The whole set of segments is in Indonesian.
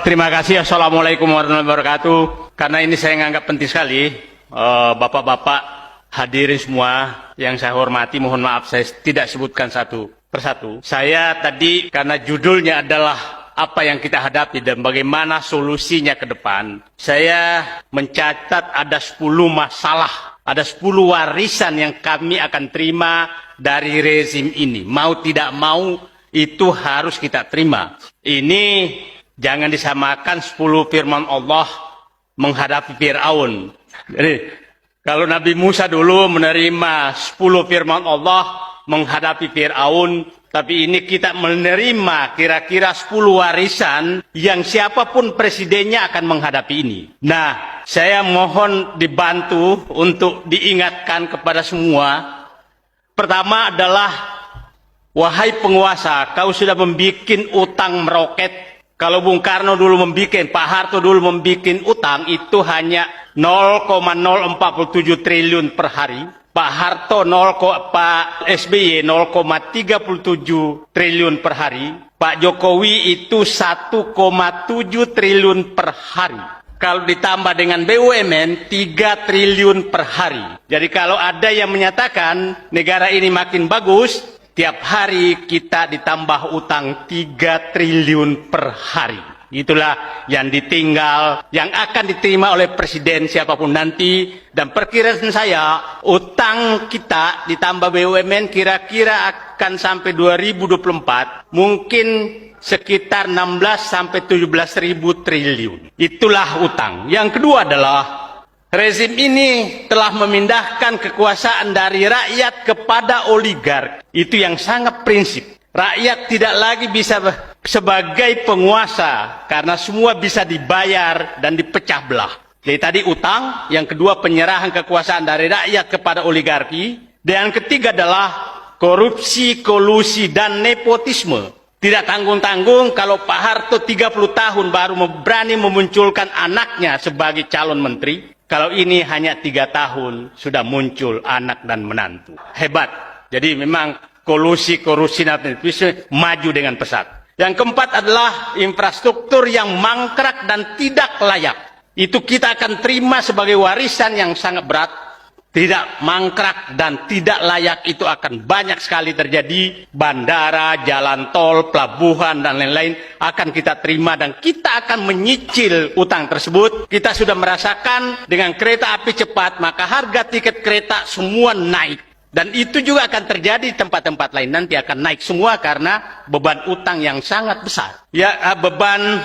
Terima kasih. Assalamualaikum warahmatullahi wabarakatuh. Karena ini saya menganggap penting sekali, bapak-bapak hadirin semua yang saya hormati, mohon maaf saya tidak sebutkan satu persatu. Saya tadi karena judulnya adalah apa yang kita hadapi dan bagaimana solusinya ke depan, saya mencatat ada 10 masalah, ada 10 warisan yang kami akan terima dari rezim ini. Mau tidak mau itu harus kita terima. Ini jangan disamakan 10 firman Allah menghadapi Fir'aun. Jadi, kalau Nabi Musa dulu menerima 10 firman Allah menghadapi Fir'aun, tapi ini kita menerima kira-kira 10 warisan yang siapapun presidennya akan menghadapi ini. Nah, saya mohon dibantu untuk diingatkan kepada semua. Pertama adalah, wahai penguasa, kau sudah membuat utang meroket. Kalau Bung Karno dulu membuat, Pak Harto dulu membuat utang, itu hanya 0,047 triliun per hari. Pak Harto, Pak SBY 0,37 triliun per hari. Pak Jokowi itu 1,7 triliun per hari. Kalau ditambah dengan BUMN, 3 triliun per hari. Jadi kalau ada yang menyatakan negara ini makin bagus, tiap hari kita ditambah utang 3 triliun per hari. Itulah yang ditinggal, yang akan diterima oleh presiden siapapun nanti. Dan perkiraan saya, utang kita ditambah BUMN kira-kira akan sampai 2024, mungkin sekitar 16 sampai 17 ribu triliun. Itulah utang. Yang kedua adalah, rezim ini telah memindahkan kekuasaan dari rakyat kepada oligarki. Itu yang sangat prinsip. Rakyat tidak lagi bisa sebagai penguasa karena semua bisa dibayar dan dipecah belah. Jadi tadi utang, yang kedua penyerahan kekuasaan dari rakyat kepada oligarki, dan yang ketiga adalah korupsi, kolusi, dan nepotisme. Tidak tanggung-tanggung kalau Pak Harto 30 tahun baru berani memunculkan anaknya sebagai calon menteri. Kalau ini hanya 3 tahun sudah muncul anak dan menantu. Hebat. Jadi memang kolusi, korupsi, dan nepotisme maju dengan pesat. Yang keempat adalah infrastruktur yang mangkrak dan tidak layak. Itu kita akan terima sebagai warisan yang sangat berat. Tidak mangkrak dan tidak layak itu akan banyak sekali terjadi. Bandara, jalan tol, pelabuhan, dan lain-lain akan kita terima. Dan kita akan menyicil utang tersebut. Kita sudah merasakan dengan kereta api cepat, maka harga tiket kereta semua naik. Dan itu juga akan terjadi di tempat-tempat lain. Nanti akan naik semua karena beban utang yang sangat besar. Ya, beban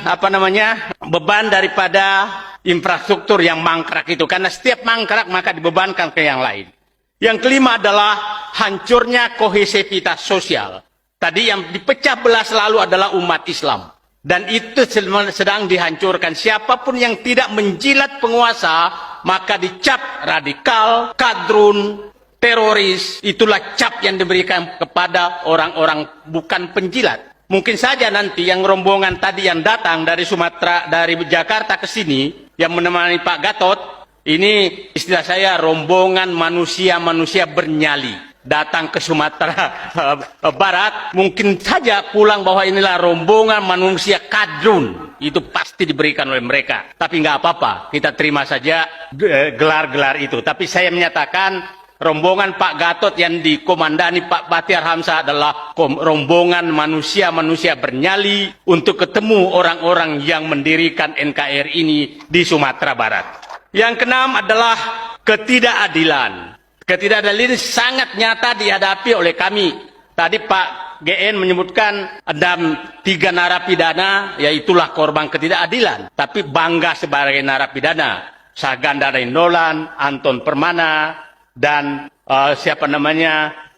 daripada infrastruktur yang mangkrak itu. Karena setiap mangkrak maka dibebankan ke yang lain. Yang kelima adalah hancurnya kohesivitas sosial. Tadi yang dipecah belah selalu adalah umat Islam. Dan itu sedang dihancurkan. Siapapun yang tidak menjilat penguasa, maka dicap radikal, kadrun, teroris. Itulah cap yang diberikan kepada orang-orang bukan penjilat. Mungkin saja nanti yang rombongan tadi yang datang dari Sumatera, dari Jakarta ke sini, yang menemani Pak Gatot, ini istilah saya rombongan manusia-manusia bernyali. Datang ke Sumatera Barat, mungkin saja pulang bahwa inilah rombongan manusia kadrun. Itu pasti diberikan oleh mereka. Tapi nggak apa-apa, kita terima saja gelar-gelar itu. Tapi saya menyatakan, rombongan Pak Gatot yang dikomandani Pak Bahtiar Hamzah adalah rombongan manusia-manusia bernyali untuk ketemu orang-orang yang mendirikan NKRI ini di Sumatera Barat. Yang keenam adalah ketidakadilan. Ketidakadilan ini sangat nyata dihadapi oleh kami. Tadi Pak GN menyebutkan ada 3 narapidana, yaitulah korban ketidakadilan. Tapi bangga sebagai narapidana. Saganda Nainggolan, Anton Permana, dan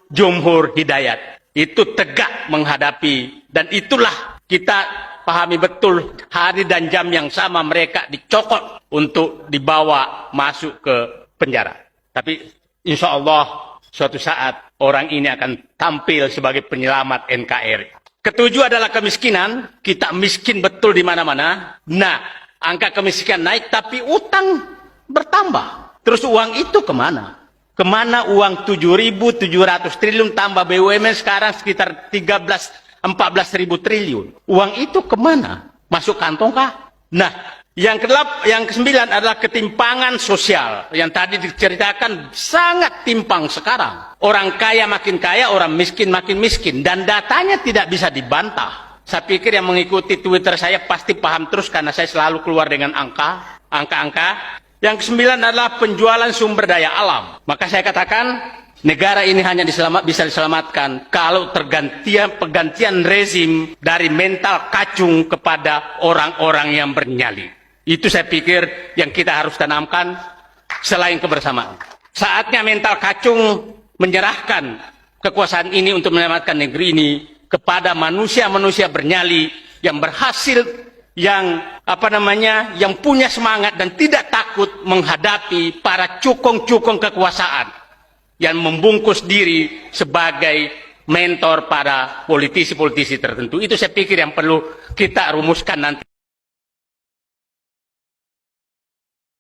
Jumhur Hidayat. Itu tegak menghadapi, dan itulah kita pahami betul hari dan jam yang sama mereka dicokot untuk dibawa masuk ke penjara. Tapi insya Allah suatu saat orang ini akan tampil sebagai penyelamat NKRI. Ketujuh adalah kemiskinan. Kita miskin betul di mana-mana. Nah, angka kemiskinan naik tapi utang bertambah. Terus uang itu kemana? Kemana uang 7.700 triliun tambah BUMN sekarang sekitar 14 ribu triliun. Uang itu kemana? Masuk kantong kah? Nah, yang kesembilan adalah ketimpangan sosial. Yang tadi diceritakan sangat timpang sekarang. Orang kaya makin kaya, orang miskin makin miskin. Dan datanya tidak bisa dibantah. Saya pikir yang mengikuti Twitter saya pasti paham terus karena saya selalu keluar dengan angka-angka. Yang kesembilan adalah penjualan sumber daya alam. Maka saya katakan, negara ini hanya bisa diselamatkan kalau pergantian rezim dari mental kacung kepada orang-orang yang bernyali. Itu saya pikir yang kita harus tanamkan selain kebersamaan. Saatnya mental kacung menyerahkan kekuasaan ini untuk menyelamatkan negeri ini kepada manusia-manusia bernyali yang berhasil, yang yang punya semangat dan tidak takut menghadapi para cukong-cukong kekuasaan yang membungkus diri sebagai mentor pada politisi-politisi tertentu. Itu saya pikir yang perlu kita rumuskan nanti.